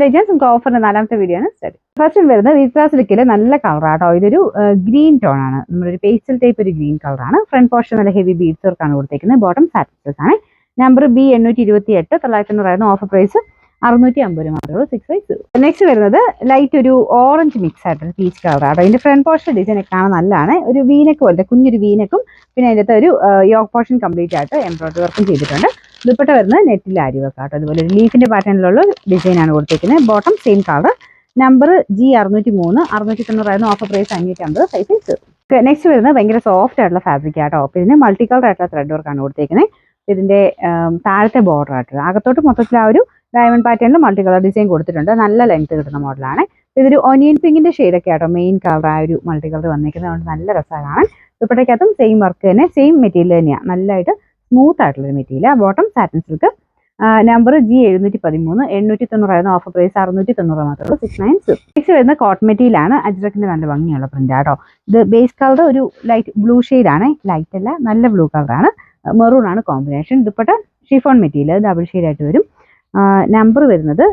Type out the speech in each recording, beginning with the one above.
Designs നമുക്ക് ഓഫറിന്റെ 4ാമത്തെ video ആണ് start. First വരുന്നത് വിസ്ട്രാ സിൽക്കിലെ നല്ല കളറാട്ടോ. ഇതൊരു ഗ്രീൻ ടോൺ ആണ്. നമ്മളൊരു പേസ്റ്റൽ ടൈപ്പ് ഒരു ഗ്രീൻ കളറാണ്. ഫ്രണ്ട് പോർഷൻ നല്ല ഹെവി ബീഡ്സ് വർക്കാണ് കൊടുത്തേക്കുന്നത്. ബോട്ടം സാറ്റിൻ സിൽക്ക് ആണ്. നമ്പർ B828 900 ഓഫർ പ്രൈസ് 650 മാത്രമേ ഉള്ളൂ. 650. നെക്സ്റ്റ് വരുന്നത് ലൈറ്റ് ഒരു ഓറഞ്ച് മിക്സ് ആയിട്ടൊരു പീച്ച് കളറാട്ടോ. ഇതിന്റെ ഫ്രണ്ട് പോർഷൻ ഡിസൈൻ ഒക്കെ കാണാൻ നല്ലതാണ്. ഒരു വീനക്ക് പോലത്തെ കുഞ്ഞൊരു വീനക്കും പിന്നെ അതിൻ്റെ ഒരു യോക്ക് പോർഷൻ കംപ്ലീറ്റ് ആയിട്ട് എംബ്രോയിഡറി വർക്കും ചെയ്തിട്ടുണ്ട്. ദുപ്പട്ട വരുന്നത് നെറ്റിൽ ആരി വർക്ക് ആട്ടോ. അതുപോലെ ഒരു ലീഫിന്റെ പാറ്റേണിലുള്ള ഡിസൈൻ ആണ് കൊടുത്തിരിക്കുന്നത്. Bottom same colour. Number G603 690 offer price 550. Size. Next വരുന്നത് ഭയങ്കര സോഫ്റ്റ് ആയിട്ടുള്ള ഫാബ്രിക് ആട്ടോ. അപ്പോൾ ഇതിന് മൾട്ടി കളർ ആയിട്ടുള്ള ത്രെഡ് വർക്കാണ് കൊടുത്തിരിക്കുന്നത്. ഇതിന്റെ താഴത്തെ ബോർഡർ ആയിട്ടുള്ളത് അകത്തോട്ട് മൊത്തത്തിൽ ആ ഒരു ഡയമണ്ട് പാറ്റേണിൽ മൾട്ടി കളർ ഡിസൈൻ കൊടുത്തിട്ടുണ്ട്. നല്ല ലെങ്ത് കിട്ടുന്ന മോഡലാണ്. ഇതൊരു ഒനിയൻ പിങ്കിന്റെ ഷെയ്ഡൊക്കെ ആട്ടോ മെയിൻ കളർ ആ ഒരു മൾട്ടി കളർ വന്നിരിക്കുന്നത്. അതുകൊണ്ട് നല്ല രസമാണ് കാണാൻ. ദുപ്പട്ടയ്ക്കകത്തും സെയിം വർക്ക് തന്നെ, സെയിം മെറ്റീരിയൽ തന്നെയാണ്. നല്ലതായിട്ട് സ്മൂത്ത് ആയിട്ടുള്ള material. Bottom satin silk. Number G713 890 offer price 690 മാത്രമേ. 690. നെക്സ്റ്റ് വരുന്ന കോട്ടൺ മെറ്റീരിയൽ ആണ്. അജ്രക്കിന്റെ നല്ല ഭംഗിയുള്ള പ്രിന്റ് ആട്ടോ. ഇത് ബേസ് കളർ ഒരു ലൈറ്റ് ബ്ലൂ ഷെയ്ഡാണ്. ലൈറ്റ് അല്ല, നല്ല ബ്ലൂ കളറാണ്. മെറൂൺ ആണ് combination. Dupatta chiffon material double shade ആയിട്ട് വരും. നമ്പർ വരുന്നത്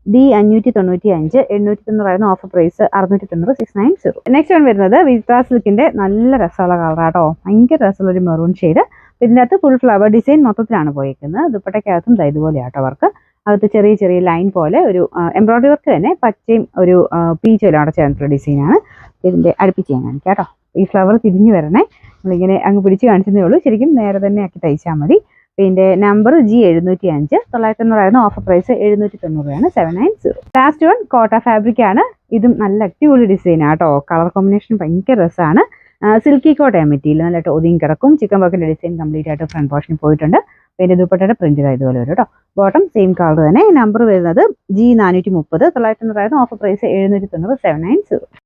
D595 890 offer price 690. 690. Next one വരുന്നത് വിസ്ട്രാ സിൽക്കിന്റെ നല്ല രസമുള്ള കളറാട്ടോ. ഭയങ്കര രസമുള്ള ഒരു മെറൂൺ ഷെയ്ഡ്. ഇതിൻ്റെ അകത്ത് ഫുൾ ഫ്ലവർ ഡിസൈൻ മൊത്തത്തിലാണ് പോയിരിക്കുന്നത്. ദുപ്പട്ടയ്ക്കകത്തും ഇതുപോലെ ആട്ടോ വർക്ക്. അകത്ത് ചെറിയ ചെറിയ ലൈൻ പോലെ ഒരു എംബ്രോയിഡറി വർക്ക് തന്നെ പച്ചയും ഒരു പീച്ചും അവിടെ ചേർന്നിട്ടുള്ള ഡിസൈനാണ്. ഇതിന്റെ അടുപ്പിച്ച് ഞാൻ കാണിക്കാം കേട്ടോ. ഈ ഫ്ലവർ തിരിഞ്ഞു വരണേ. നമ്മളിങ്ങനെ അങ്ങ് പിടിച്ച് കാണിച്ചതേ ഉള്ളൂ. ശരിക്കും നേരെ തന്നെ ആക്കി തയ്ച്ചാൽ മതി. പിന്നെ number G705 990 offer price 790. 790. Last one Kota fabric ആണ്. ഇതും നല്ല അടിപൊളി ഡിസൈൻ ആട്ടോ. കളർ കോമ്പിനേഷൻ ഭയങ്കര രസമാണ്. സിൽക്കി കോട്ടയാണ് മെറ്റീരിയൽ. നല്ലതായിട്ട് ഒതുങ്ങി കിടക്കും. ചിക്കൻ വർക്കിന്റെ ഡിസൈൻ കംപ്ലീറ്റ് ആയിട്ട് ഫ്രണ്ട് പോർഷനിൽ പോയിട്ടുണ്ട്. പിന്നെ ദുപ്പട്ടയുടെ പ്രിന്റ് ഇതുപോലെ വരും കേട്ടോ. ബോട്ടം സെയിം കളർ തന്നെ. നമ്പർ വരുന്നത് G430 990 ഓഫർ പ്രൈസ് 790. 790.